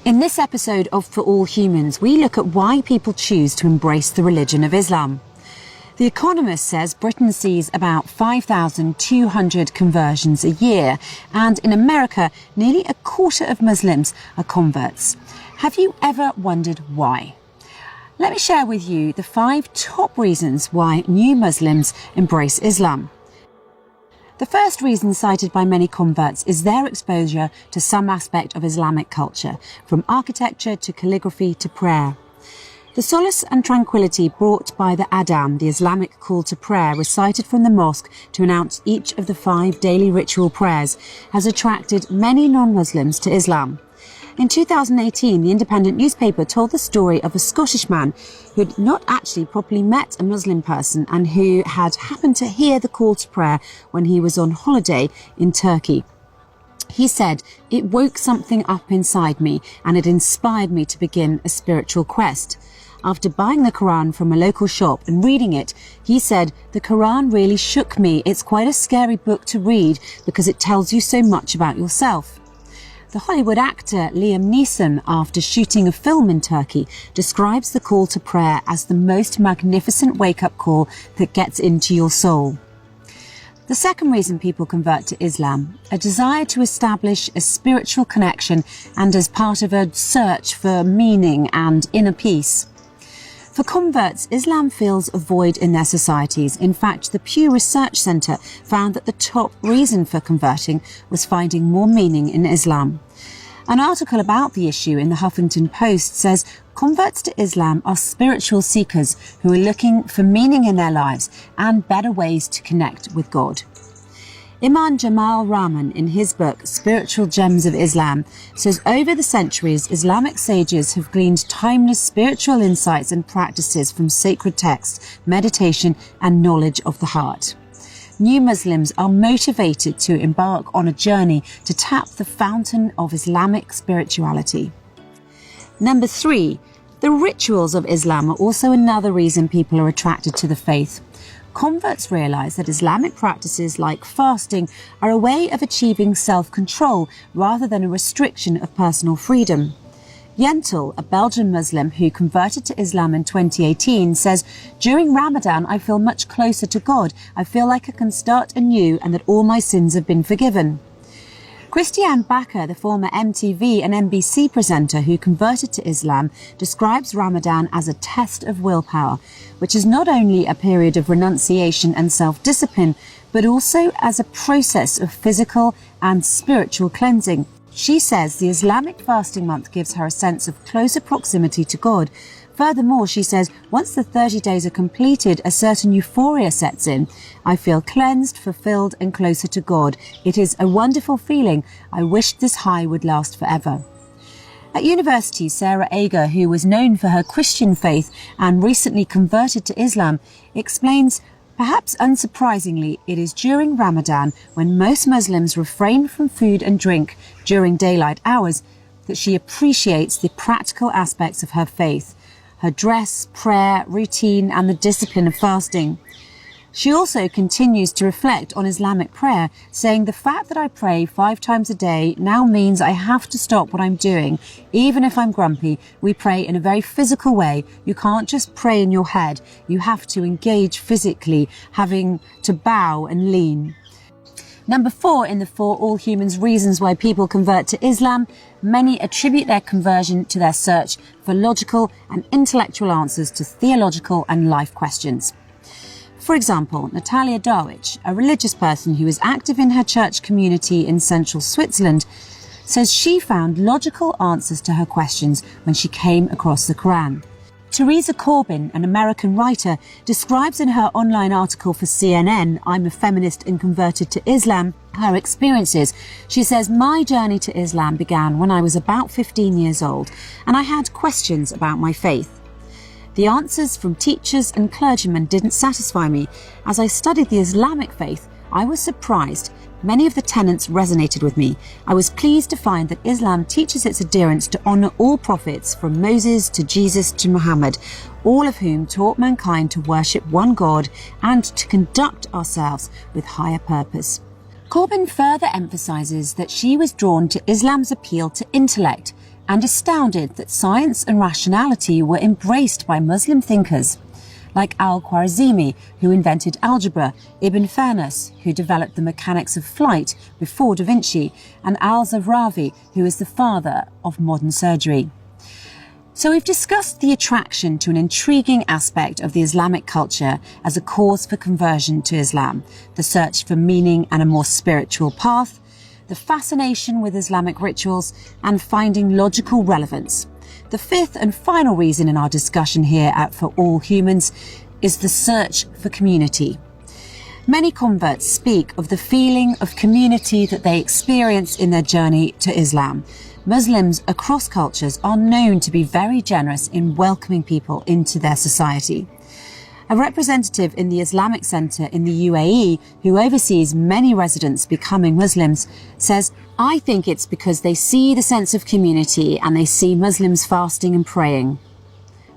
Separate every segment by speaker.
Speaker 1: In this episode of For All Humans, we look at why people choose to embrace the religion of Islam. The Economist says Britain sees about 5,200 conversions a year, and in America, nearly a quarter of Muslims are converts. Have you ever wondered why? Let me share with you the 5 top reasons why new Muslims embrace Islam. The first reason cited by many converts is their exposure to some aspect of Islamic culture, from architecture to calligraphy to prayer. The solace and tranquility brought by the adhan, the Islamic call to prayer recited from the mosque to announce each of the 5 daily ritual prayers, has attracted many non-Muslims to Islam. In 2018, the Independent newspaper told the story of a Scottish man who had not actually properly met a Muslim person and who had happened to hear the call to prayer when he was on holiday in Turkey. He said, "It woke something up inside me and it inspired me to begin a spiritual quest." After buying the Quran from a local shop and reading it, he said, "The Quran really shook me. It's quite a scary book to read because it tells you so much about yourself." The Hollywood actor Liam Neeson, after shooting a film in Turkey, describes the call to prayer as the most magnificent wake-up call that gets into your soul. The second reason people convert to Islam, a desire to establish a spiritual connection and as part of a search for meaning and inner peace. For converts, Islam fills a void in their societies. In fact, the Pew Research Centre found that the top reason for converting was finding more meaning in Islam. An article about the issue in the Huffington Post says converts to Islam are spiritual seekers who are looking for meaning in their lives and better ways to connect with God. Imam Jamal Rahman, in his book Spiritual Gems of Islam, says over the centuries, Islamic sages have gleaned timeless spiritual insights and practices from sacred texts, meditation and knowledge of the heart. New Muslims are motivated to embark on a journey to tap the fountain of Islamic spirituality. Number 3, the rituals of Islam are also another reason people are attracted to the faith. Converts realise that Islamic practices like fasting are a way of achieving self-control rather than a restriction of personal freedom. Yentel, a Belgian Muslim who converted to Islam in 2018, says, "During Ramadan, I feel much closer to God. I feel like I can start anew and that all my sins have been forgiven." Christiane Bakker, the former MTV and NBC presenter who converted to Islam, describes Ramadan as a test of willpower, which is not only a period of renunciation and self-discipline, but also as a process of physical and spiritual cleansing. She says the Islamic fasting month gives her a sense of closer proximity to God. Furthermore, she says, once the 30 days are completed, a certain euphoria sets in. "I feel cleansed, fulfilled and closer to God. It is a wonderful feeling. I wish this high would last forever." At university, Sarah Ager, who was known for her Christian faith and recently converted to Islam, explains, perhaps unsurprisingly, it is during Ramadan, when most Muslims refrain from food and drink during daylight hours, that she appreciates the practical aspects of her faith. Her dress, prayer, routine and the discipline of fasting. She also continues to reflect on Islamic prayer, saying, "The fact that I pray 5 times a day now means I have to stop what I'm doing. Even if I'm grumpy, we pray in a very physical way. You can't just pray in your head. You have to engage physically, having to bow and lean." Number 4 in the For All Humans reasons why people convert to Islam, many attribute their conversion to their search for logical and intellectual answers to theological and life questions. For example, Natalia Darwich, a religious person who is active in her church community in central Switzerland, says she found logical answers to her questions when she came across the Quran. Teresa Corbin, an American writer, describes in her online article for CNN, "I'm a feminist and converted to Islam," her experiences. She says, "My journey to Islam began when I was about 15 years old, and I had questions about my faith. The answers from teachers and clergymen didn't satisfy me. As I studied the Islamic faith, I was surprised. Many of the tenets resonated with me. I was pleased to find that Islam teaches its adherents to honour all prophets, from Moses to Jesus to Muhammad, all of whom taught mankind to worship one God and to conduct ourselves with higher purpose." Corbin further emphasises that she was drawn to Islam's appeal to intellect, and astounded that science and rationality were embraced by Muslim thinkers, like al-Khwarizmi, who invented algebra, Ibn Fairness, who developed the mechanics of flight before Da Vinci, and al-Zawrawi, who is the father of modern surgery. So we've discussed the attraction to an intriguing aspect of the Islamic culture as a cause for conversion to Islam, the search for meaning and a more spiritual path, the fascination with Islamic rituals, and finding logical relevance. The fifth and final reason in our discussion here at For All Humans is the search for community. Many converts speak of the feeling of community that they experience in their journey to Islam. Muslims across cultures are known to be very generous in welcoming people into their society. A representative in the Islamic Centre in the UAE, who oversees many residents becoming Muslims, says, "I think it's because they see the sense of community and they see Muslims fasting and praying,"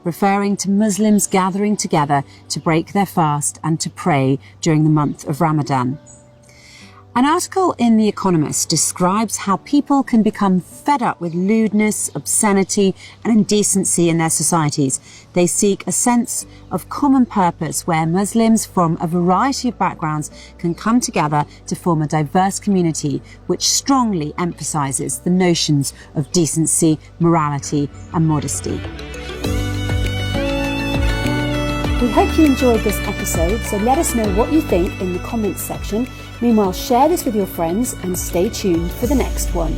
Speaker 1: referring to Muslims gathering together to break their fast and to pray during the month of Ramadan. An article in The Economist describes how people can become fed up with lewdness, obscenity and indecency in their societies. They seek a sense of common purpose where Muslims from a variety of backgrounds can come together to form a diverse community which strongly emphasises the notions of decency, morality and modesty.
Speaker 2: We hope you enjoyed this episode, so let us know what you think in the comments section. Meanwhile, share this with your friends and stay tuned for the next one.